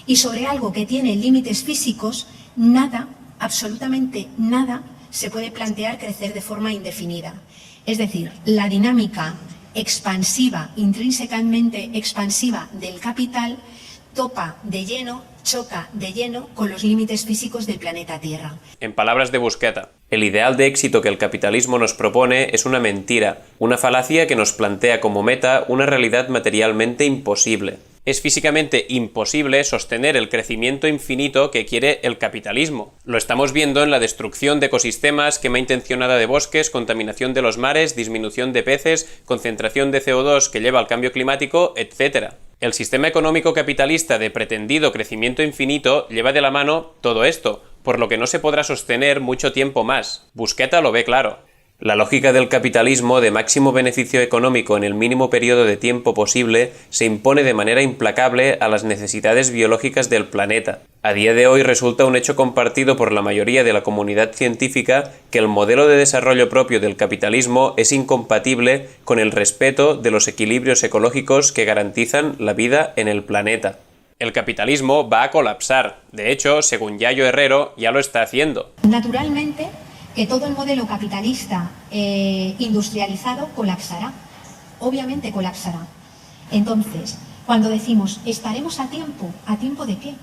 Y sobre algo que tiene límites físicos, nada, absolutamente nada, se puede plantear crecer de forma indefinida. Es decir, la dinámica expansiva, intrínsecamente expansiva del capital, topa de lleno, choca de lleno con los límites físicos del planeta Tierra. En palabras de Busqueta, el ideal de éxito que el capitalismo nos propone es una mentira, una falacia que nos plantea como meta una realidad materialmente imposible. Es físicamente imposible sostener el crecimiento infinito que quiere el capitalismo. Lo estamos viendo en la destrucción de ecosistemas, quema intencionada de bosques, contaminación de los mares, disminución de peces, concentración de CO2 que lleva al cambio climático, etc. El sistema económico capitalista de pretendido crecimiento infinito lleva de la mano todo esto, por lo que no se podrá sostener mucho tiempo más. Busqueta lo ve claro. La lógica del capitalismo de máximo beneficio económico en el mínimo periodo de tiempo posible se impone de manera implacable a las necesidades biológicas del planeta. A día de hoy resulta un hecho compartido por la mayoría de la comunidad científica que el modelo de desarrollo propio del capitalismo es incompatible con el respeto de los equilibrios ecológicos que garantizan la vida en el planeta. El capitalismo va a colapsar. De hecho, según Yayo Herrero, ya lo está haciendo. Naturalmente, que todo el modelo capitalista industrializado colapsará. Obviamente colapsará. Entonces, cuando decimos, ¿estaremos a tiempo? ¿A tiempo de qué?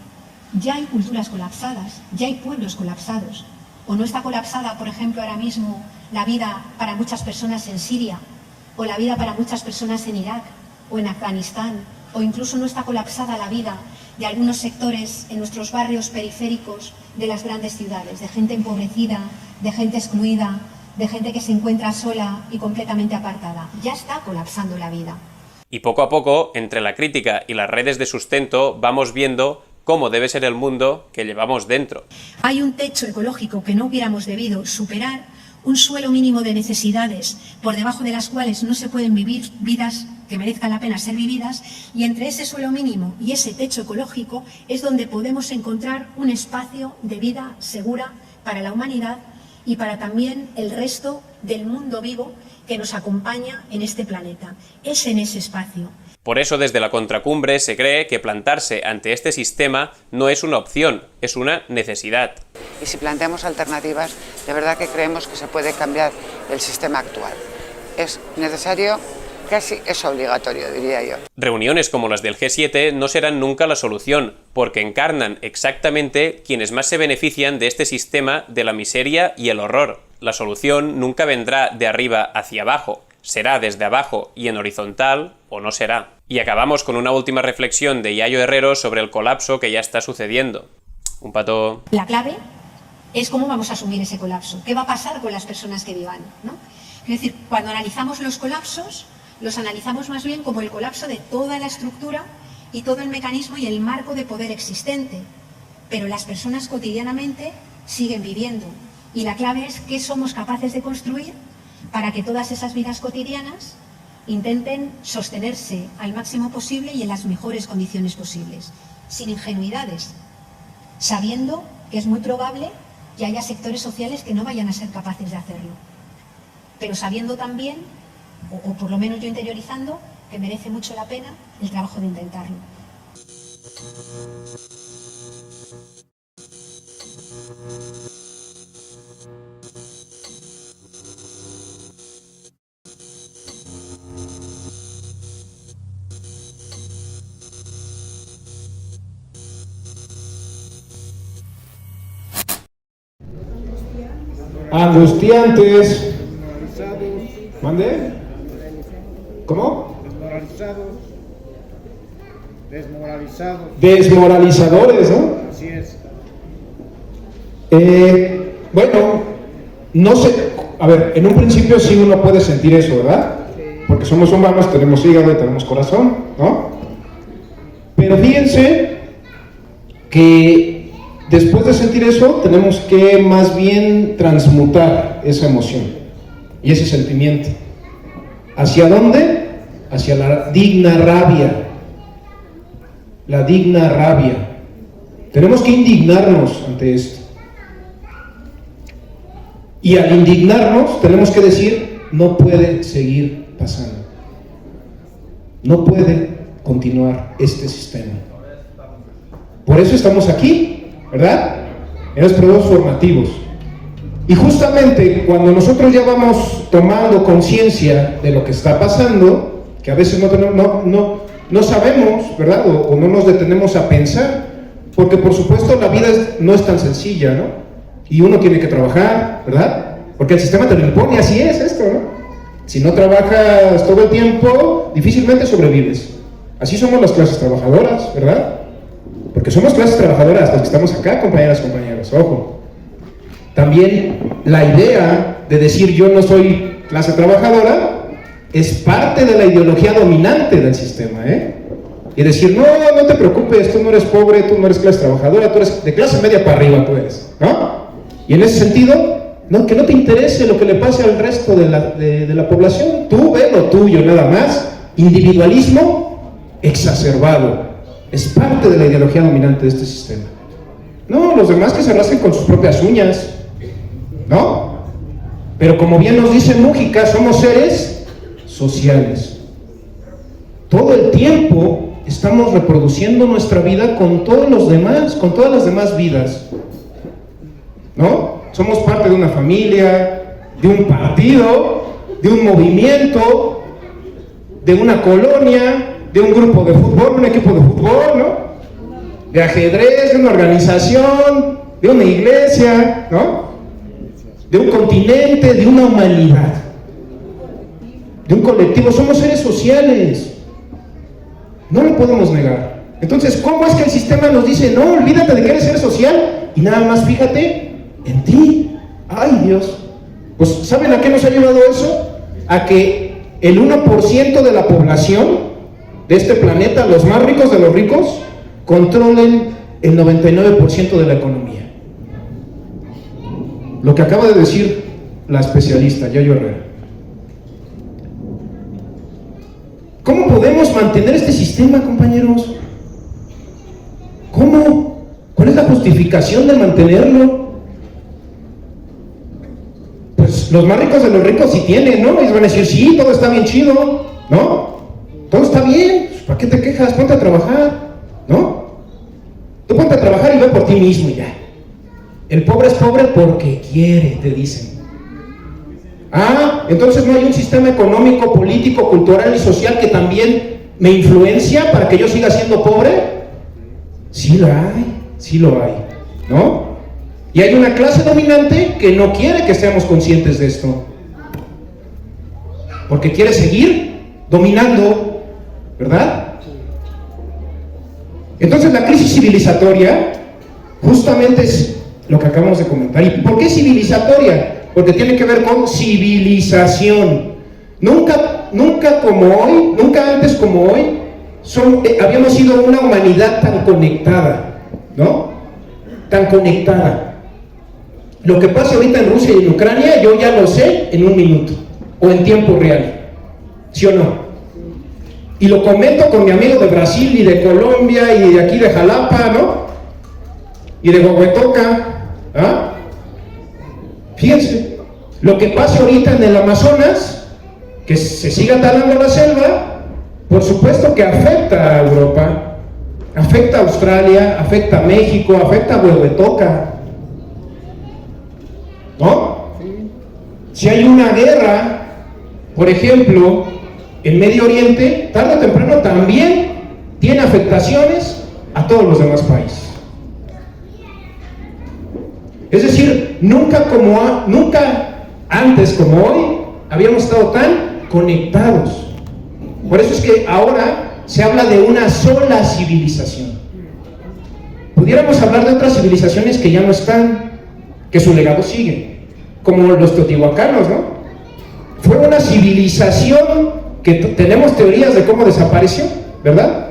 Ya hay culturas colapsadas, ya hay pueblos colapsados. ¿O no está colapsada, por ejemplo, ahora mismo la vida para muchas personas en Siria? ¿O la vida para muchas personas en Irak? ¿O en Afganistán? ¿O incluso no está colapsada la vida de algunos sectores en nuestros barrios periféricos de las grandes ciudades, de gente empobrecida, de gente excluida, de gente que se encuentra sola y completamente apartada? Ya está colapsando la vida. Y poco a poco, entre la crítica y las redes de sustento, vamos viendo cómo debe ser el mundo que llevamos dentro. Hay un techo ecológico que no hubiéramos debido superar, un suelo mínimo de necesidades por debajo de las cuales no se pueden vivir vidas que merezcan la pena ser vividas, y entre ese suelo mínimo y ese techo ecológico es donde podemos encontrar un espacio de vida segura para la humanidad y para también el resto del mundo vivo que nos acompaña en este planeta. Es en ese espacio. Por eso desde la contracumbre se cree que plantarse ante este sistema no es una opción, es una necesidad. Y si planteamos alternativas, de verdad que creemos que se puede cambiar el sistema actual. Es necesario, casi es obligatorio, diría yo. Reuniones como las del G7 no serán nunca la solución, porque encarnan exactamente quienes más se benefician de este sistema de la miseria y el horror. La solución nunca vendrá de arriba hacia abajo, será desde abajo y en horizontal o no será. Y acabamos con una última reflexión de Yayo Herrero sobre el colapso que ya está sucediendo. Un pato. La clave es cómo vamos a asumir ese colapso, qué va a pasar con las personas que vivan, ¿no? Es decir, cuando analizamos los colapsos, los analizamos más bien como el colapso de toda la estructura y todo el mecanismo y el marco de poder existente. Pero las personas cotidianamente siguen viviendo. Y la clave es qué somos capaces de construir para que todas esas vidas cotidianas intenten sostenerse al máximo posible y en las mejores condiciones posibles, sin ingenuidades, sabiendo que es muy probable que haya sectores sociales que no vayan a ser capaces de hacerlo, pero sabiendo también, o por lo menos yo interiorizando, que merece mucho la pena el trabajo de intentarlo. Angustiantes. ¿Mande? ¿Cómo? Desmoralizadores, ¿no? Así es. Bueno, no sé, a ver, en un principio sí uno puede sentir eso, ¿verdad? Porque somos humanos, tenemos hígado y tenemos corazón, ¿no? Pero fíjense que después de sentir eso, tenemos que más bien transmutar esa emoción y ese sentimiento. ¿Hacia dónde? Hacia la digna rabia. La digna rabia. Tenemos que indignarnos ante esto. Y al indignarnos, tenemos que decir, no puede seguir pasando. No puede continuar este sistema. Por eso estamos aquí, ¿verdad? En los periodos formativos. Y justamente cuando nosotros ya vamos tomando conciencia de lo que está pasando, que a veces no sabemos, ¿verdad? O no nos detenemos a pensar, porque por supuesto la vida no es tan sencilla, ¿no? Y uno tiene que trabajar, ¿verdad? Porque el sistema te lo impone, así es esto, ¿no? Si no trabajas todo el tiempo, difícilmente sobrevives. Así somos las clases trabajadoras, ¿verdad? Porque somos clases trabajadoras los que estamos acá, compañeras, compañeros, ojo. También la idea de decir yo no soy clase trabajadora es parte de la ideología dominante del sistema, ¿eh? Y decir, no te preocupes, tú no eres pobre, tú no eres clase trabajadora, tú eres de clase media para arriba, tú eres, ¿no? Y en ese sentido, que no te interese lo que le pase al resto de la población, tú ve lo tuyo nada más. Individualismo exacerbado, es parte de la ideología dominante de este sistema. No, los demás que se rasquen con sus propias uñas, ¿no? Pero como bien nos dice Mújica, somos seres sociales. Todo el tiempo estamos reproduciendo nuestra vida con todos los demás, con todas las demás vidas, ¿no? Somos parte de una familia, de un partido, de un movimiento, de una colonia, de un grupo de fútbol, un equipo de fútbol, ¿no? De ajedrez, de una organización, de una iglesia, ¿no? De un continente, de una humanidad, de un colectivo. Somos seres sociales, no lo podemos negar. Entonces, ¿cómo es que el sistema nos dice, no, olvídate de que eres ser social y nada más fíjate en ti? ¡Ay, Dios! Pues, ¿saben a qué nos ha llevado eso? A que el 1% de la población de este planeta, los más ricos de los ricos, controlen el 99% de la economía. Lo que acaba de decir la especialista Yayo Herrera. ¿Cómo podemos mantener este sistema, compañeros? ¿Cómo? ¿Cuál es la justificación de mantenerlo? Pues los más ricos de los ricos sí tienen, ¿no? Ellos van a decir, sí, todo está bien chido, ¿no? Todo está bien, ¿para qué te quejas? Ponte a trabajar, ¿no? Tú ponte a trabajar y ve por ti mismo y ya. El pobre es pobre porque quiere, te dicen. Ah, entonces no hay un sistema económico, político, cultural y social que también me influencia para que yo siga siendo pobre. Sí lo hay, ¿no? Y hay una clase dominante que no quiere que seamos conscientes de esto, porque quiere seguir dominando, ¿verdad? Entonces la crisis civilizatoria justamente es lo que acabamos de comentar. ¿Y por qué civilizatoria? Porque tiene que ver con civilización. Nunca como hoy, nunca antes como hoy, habíamos sido una humanidad tan conectada, ¿no? Tan conectada. Lo que pasa ahorita en Rusia y en Ucrania, yo ya lo sé en un minuto, o en tiempo real, ¿sí o no? Y lo comento con mi amigo de Brasil y de Colombia y de aquí de Jalapa, ¿no? Y de Huehuetoca, ¿ah? Fíjense, lo que pasa ahorita en el Amazonas, que se siga talando la selva, por supuesto que afecta a Europa, afecta a Australia, afecta a México, afecta a Huehuetoca, ¿no? Si hay una guerra, por ejemplo, en Medio Oriente, tarde o temprano también tiene afectaciones a todos los demás países. Es decir, nunca antes como hoy habíamos estado tan conectados. Por eso es que ahora se habla de una sola civilización. Pudiéramos hablar de otras civilizaciones que ya no están, que su legado sigue, como los teotihuacanos, ¿no? Fue una civilización que tenemos teorías de cómo desapareció, ¿verdad?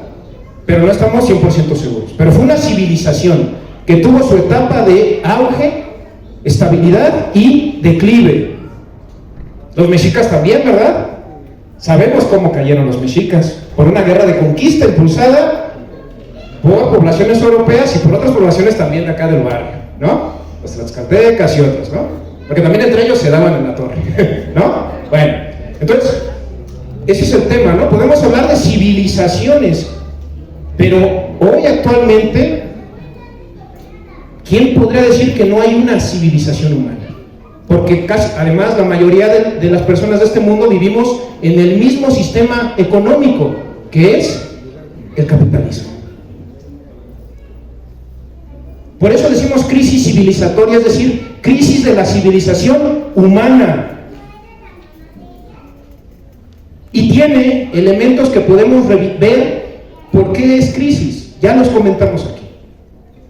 Pero no estamos 100% seguros. Pero fue una civilización que tuvo su etapa de auge, estabilidad y declive. Los mexicas también, ¿verdad? Sabemos cómo cayeron los mexicas, por una guerra de conquista impulsada por poblaciones europeas y por otras poblaciones también de acá del barrio, ¿no? Los tlaxcaltecas y otros, ¿no? Porque también entre ellos se daban en la torre, ¿no? Bueno, entonces, ese es el tema, ¿no? Podemos hablar de civilizaciones, pero hoy actualmente, ¿quién podría decir que no hay una civilización humana? Porque además la mayoría de las personas de este mundo vivimos en el mismo sistema económico, que es el capitalismo. Por eso decimos crisis civilizatoria, es decir, crisis de la civilización humana. Y tiene elementos que podemos ver por qué es crisis. Ya los comentamos aquí.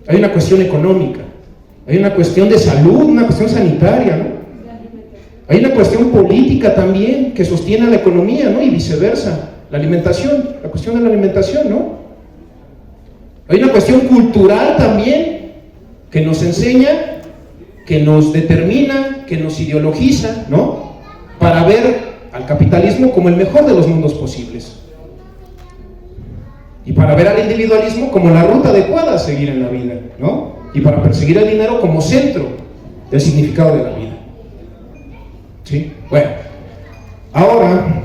Hay una cuestión económica, hay una cuestión de salud, una cuestión sanitaria, ¿no? Hay una cuestión política también que sostiene la economía, ¿no? Y viceversa, la alimentación, la cuestión de la alimentación, ¿no? Hay una cuestión cultural también que nos enseña, que nos determina, que nos ideologiza, ¿no? Para ver al capitalismo como el mejor de los mundos posibles. Y para ver al individualismo como la ruta adecuada a seguir en la vida, ¿no? Y para perseguir el dinero como centro del significado de la vida. ¿Sí? Bueno, ahora,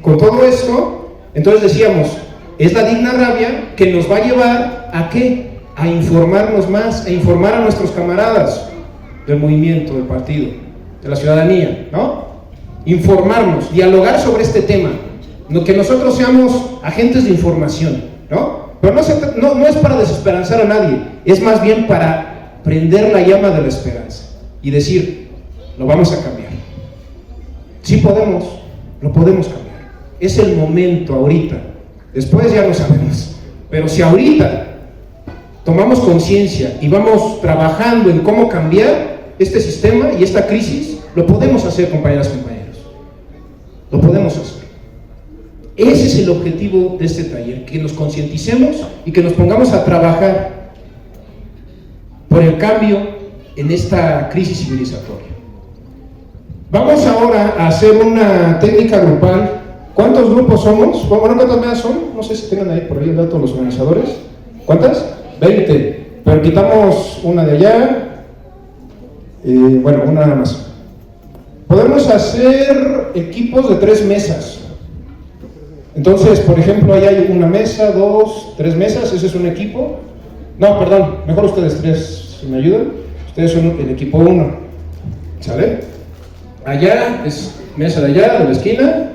con todo esto, entonces decíamos, es la digna rabia que nos va a llevar a ¿qué? A informarnos más, a informar a nuestros camaradas del movimiento, del partido, de la ciudadanía, ¿no? Informarnos, dialogar sobre este tema, que nosotros seamos agentes de información, ¿no? Pero no es para desesperanzar a nadie, es más bien para prender la llama de la esperanza y decir, lo vamos a cambiar. Sí podemos, lo podemos cambiar. Es el momento ahorita, después ya lo sabemos, pero si ahorita tomamos conciencia y vamos trabajando en cómo cambiar este sistema y esta crisis, lo podemos hacer, compañeras y compañeros. Lo podemos hacer. Ese es el objetivo de este taller, que nos concienticemos y que nos pongamos a trabajar por el cambio en esta crisis civilizatoria. Vamos ahora a hacer una técnica grupal. ¿Cuántos grupos somos? Bueno, ¿cuántas mesas son? No sé si tengan ahí por ahí el dato los organizadores. ¿Cuántas? 20. Pero quitamos una de allá. Bueno, una nada más. Podemos hacer equipos de 3 mesas. Entonces, por ejemplo, ahí hay una mesa, 2, 3 mesas, ese es un equipo. No, perdón, mejor ustedes 3, si me ayudan. Ustedes son el equipo 1. ¿Sale? Allá es mesa de allá, de la esquina,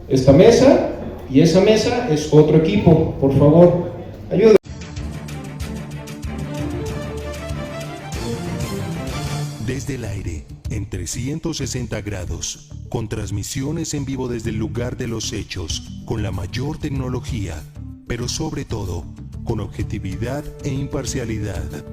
esta mesa, y esa mesa es otro equipo. Por favor, ayuden. desde el aire, en 360 grados, con transmisiones en vivo desde el lugar de los hechos, con la mayor tecnología, pero sobre todo, con objetividad e imparcialidad.